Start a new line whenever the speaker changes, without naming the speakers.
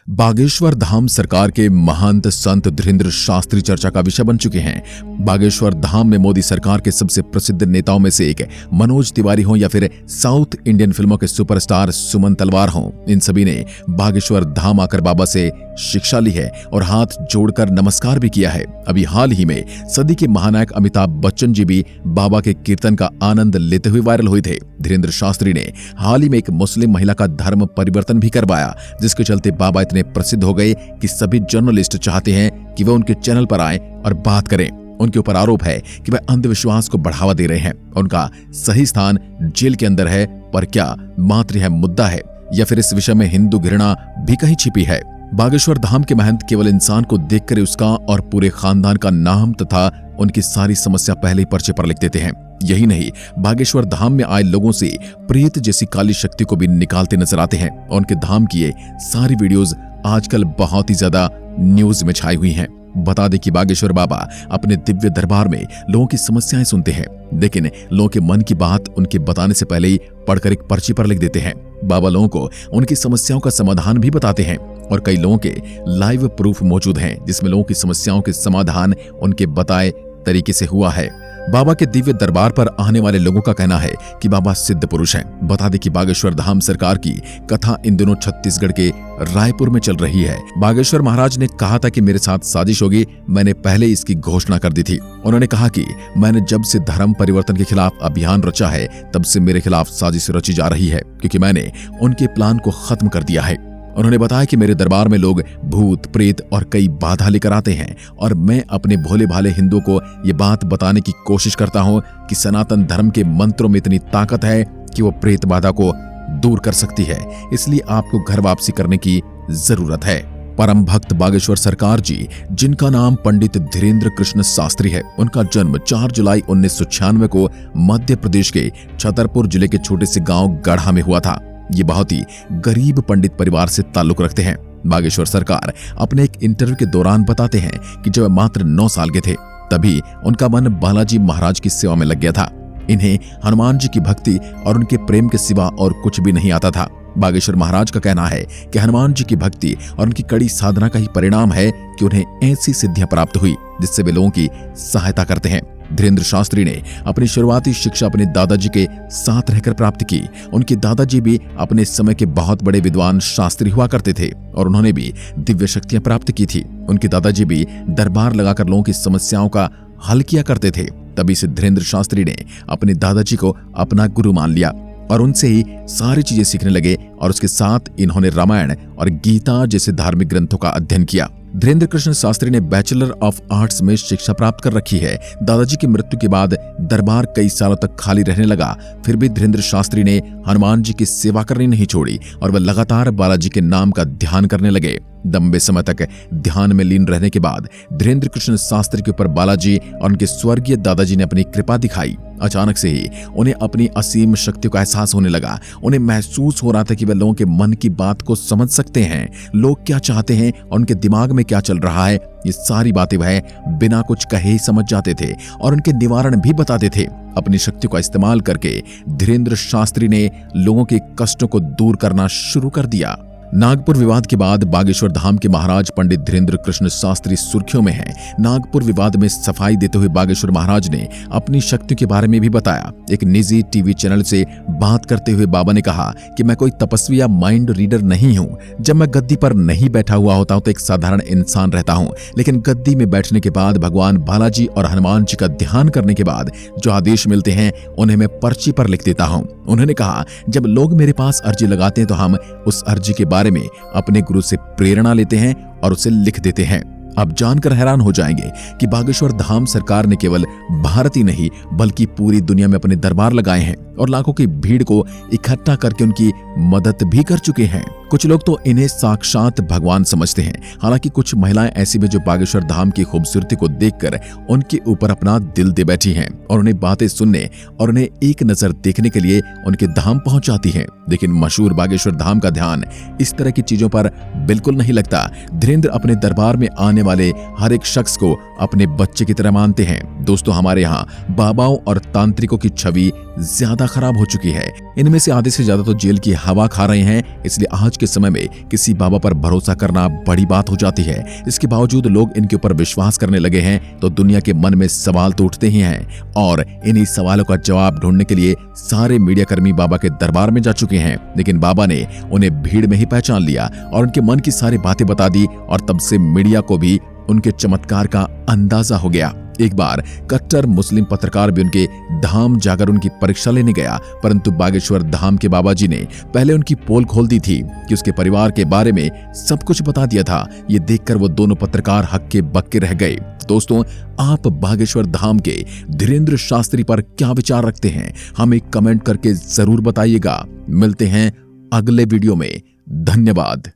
बागेश्वर धाम सरकार के महंत संत धीरेंद्र शास्त्री चर्चा का विषय बन चुके हैं। बागेश्वर धाम में मोदी सरकार के सबसे प्रसिद्ध नेताओं में से एक मनोज तिवारी हों या फिर साउथ इंडियन फिल्मों के सुपरस्टार सुमन तलवार हों, इन सभी ने बागेश्वर धाम आकर बाबा से शिक्षा ली है और हाथ जोड़कर नमस्कार भी किया है। अभी हाल ही में सदी के महानायक अमिताभ बच्चन जी भी बाबा के कीर्तन का आनंद लेते हुए वायरल हुए थे। धीरेंद्र शास्त्री ने हाल ही में एक मुस्लिम महिला का धर्म परिवर्तन भी करवाया, जिसके चलते बाबा इतने प्रसिद्ध हो गए कि सभी जर्नलिस्ट चाहते हैं कि वह उनके चैनल पर आएं और बात करें। उनके ऊपर आरोप है कि वह अंधविश्वास को बढ़ावा दे रहे हैं। उनका सही स्थान जेल के अंदर है, पर क्या मात्र यह मुद्दा है या फिर इस विषय में हिंदू घृणा भी कहीं छिपी है? बागेश्वर धाम के महंत केवल इंसान को देखकर उसका और पूरे खानदान का नाम तथा उनकी सारी समस्या पहले ही पर्चे पर लिख देते हैं। यही नहीं, बागेश्वर धाम में आए लोगों से प्रेत जैसी काली शक्ति को भी निकालते नजर आते हैं और उनके धाम की ये सारी वीडियोस आजकल बहुत ही ज्यादा न्यूज में छाई हुई हैं। बता दें कि बागेश्वर बाबा अपने दिव्य दरबार में लोगों की समस्याएं सुनते हैं, लेकिन लोगों के मन की बात उनके बताने से पहले ही पढ़कर एक पर्ची पर लिख देते हैं। बाबा लोगों को उनकी समस्याओं का समाधान भी बताते हैं और कई लोगों के लाइव प्रूफ मौजूद हैं, जिसमें लोगों की समस्याओं के समाधान उनके बताए तरीके से हुआ है। बाबा के दिव्य दरबार पर आने वाले लोगों का कहना है कि बाबा सिद्ध पुरुष हैं। बता दें कि बागेश्वर धाम सरकार की कथा इन दिनों छत्तीसगढ़ के रायपुर में चल रही है। बागेश्वर महाराज ने कहा था कि मेरे साथ साजिश होगी, मैंने पहले इसकी घोषणा कर दी थी। उन्होंने कहा कि मैंने जब से धर्म परिवर्तन के खिलाफ अभियान रचा है, तब से मेरे खिलाफ साजिश रची जा रही है, क्योंकि मैंने उनके प्लान को खत्म कर दिया है। उन्होंने बताया कि मेरे दरबार में लोग भूत प्रेत और कई बाधा लेकर आते हैं और मैं अपने भोले भाले हिंदुओं को ये बात बताने की कोशिश करता हूँ कि सनातन धर्म के मंत्रों में इतनी ताकत है कि वो प्रेत बाधा को दूर कर सकती है, इसलिए आपको घर वापसी करने की जरूरत है। परम भक्त बागेश्वर सरकार जी, जिनका नाम पंडित धीरेंद्र कृष्ण शास्त्री है, उनका जन्म 4 जुलाई 1996 को मध्य प्रदेश के छतरपुर जिले के छोटे से गांव गढ़ा में हुआ था। ये बहुत ही गरीब पंडित परिवार से ताल्लुक रखते हैं। बागेश्वर सरकार अपने एक इंटरव्यू के दौरान बताते हैं कि जब मात्र 9 साल के थे, तभी उनका मन बालाजी महाराज की सेवा में लग गया था। इन्हें हनुमान जी की भक्ति और उनके प्रेम के सिवा और कुछ भी नहीं आता था। बागेश्वर महाराज का कहना है कि हनुमान जी की भक्ति और उनकी कड़ी साधना का ही परिणाम है कि उन्हें ऐसी सिद्धियां प्राप्त हुई जिससे वे लोगों की सहायता करते हैं। धीरेंद्र शास्त्री ने अपनी शुरुआती शिक्षा अपने दादाजी के साथ रहकर प्राप्त की। उनके दादाजी भी अपने समय के बहुत बड़े विद्वान शास्त्री हुआ करते थे और उन्होंने भी दिव्य शक्तियां प्राप्त की थी। उनके दादाजी भी दरबार लगाकर लोगों की समस्याओं का हल किया करते थे। तभी से धीरेंद्र शास्त्री ने अपने दादाजी को अपना गुरु मान लिया और उनसे ही सारी चीजें सीखने लगे और उसके साथ इन्होंने रामायण और गीता जैसे धार्मिक ग्रंथों का अध्ययन किया। धीरेंद्र कृष्ण शास्त्री ने बैचलर ऑफ आर्ट्स में शिक्षा प्राप्त कर रखी है। दादाजी की मृत्यु के बाद दरबार कई सालों तक खाली रहने लगा, फिर भी धीरेंद्र शास्त्री ने हनुमान जी की सेवा करनी नहीं छोड़ी और वह लगातार बालाजी के नाम का ध्यान करने लगे। लंबे समय तक ध्यान में लीन रहने के बाद धीरेंद्र कृष्ण शास्त्री के ऊपर बालाजी और उनके स्वर्गीय दादाजी ने अपनी कृपा दिखाई। अचानक से ही उन्हें अपनी असीम शक्तियों का एहसास होने लगा। उन्हें महसूस हो रहा था कि वे लोगों के मन की बात को समझ सकते हैं, लोग क्या चाहते हैं और उनके दिमाग में क्या चल रहा है। ये सारी बातें वह बिना कुछ कहे ही समझ जाते थे और उनके निवारण भी बताते थे। अपनी शक्तियों का इस्तेमाल करके धीरेंद्र शास्त्री ने लोगों के कष्टों को दूर करना शुरू कर दिया। नागपुर विवाद के बाद बागेश्वर धाम के महाराज पंडित धीरेंद्र कृष्ण शास्त्री सुर्खियों में हैं। नागपुर विवाद में सफाई देते हुए बागेश्वर महाराज ने अपनी शक्ति के बारे में भी बताया। एक निजी टीवी चैनल से बात करते हुए बाबा ने कहा कि मैं कोई तपस्वी या माइंड रीडर नहीं हूँ। जब मैं गद्दी पर नहीं बैठा हुआ होता हूँ तो एक साधारण इंसान रहता हूँ, लेकिन गद्दी में बैठने के बाद भगवान बालाजी और हनुमान जी का ध्यान करने के बाद जो आदेश मिलते हैं उन्हें मैं पर्ची पर लिख देता हूँ। उन्होंने कहा, जब लोग मेरे पास अर्जी लगाते हैं तो हम उस अर्जी के बारे में अपने गुरु से प्रेरणा लेते हैं और उसे लिख देते हैं। आप जानकर हैरान हो जाएंगे कि बागेश्वर धाम सरकार ने केवल भारत ही नहीं बल्कि पूरी दुनिया में अपने दरबार लगाए हैं और लाखों की भीड़ को इकट्ठा करके उनकी मदद भी कर चुके हैं। कुछ लोग तो इन्हें साक्षात भगवान समझते हैं। हालांकि कुछ महिलाएं ऐसी भी जो बागेश्वर धाम की खूबसूरती को देखकर उनके ऊपर अपना दिल दे बैठी हैं और उन्हें बातें सुनने और उन्हें एक नजर देखने के लिए उनके धाम पहुंच जाती हैं। लेकिन मशहूर बागेश्वर धाम का ध्यान इस तरह की चीजों पर बिल्कुल नहीं लगता। धीरेंद्र अपने दरबार में आने वाले हर एक शख्स को अपने बच्चे की तरह मानते हैं। दोस्तों, हमारे यहाँ बाबाओं और तांत्रिकों की छवि ज्यादा खराब हो चुकी है। इनमें से आधे से ज्यादा तो जेल की हवा खा रहे हैं। इसलिए आज के समय में किसी बाबा पर भरोसा करना बड़ी बात हो जाती है। इसके बावजूद लोग इनके ऊपर विश्वास करने लगे हैं तो दुनिया के मन में सवाल तो उठते ही हैं और इन्हीं सवालों का जवाब ढूंढने के लिए सारे मीडियाकर्मी बाबा के दरबार में जा चुके हैं। लेकिन बाबा ने उन्हें भीड़ में ही पहचान लिया और उनके मन की सारी बातें बता दी और तब से मीडिया को भी उनके चमत्कार का अंदाजा हो गया। एक बार कट्टर मुस्लिम पत्रकार भी उनके धाम जाकर उनकी परीक्षा लेने गया, परंतु बागेश्वर धाम के बाबा जी ने पहले उनकी पोल खोल दी थी कि उसके परिवार के बारे में सब कुछ बता दिया था। ये देखकर वो दोनों पत्रकार हक्के बक्के रह गए। दोस्तों, आप बागेश्वर धाम के धीरेन्द्र शास्त्री पर क्या विचार रखते हैं? हमें कमेंट करके जरूर बताइएगा। मिलते हैं अगले वीडियो में। धन्यवाद।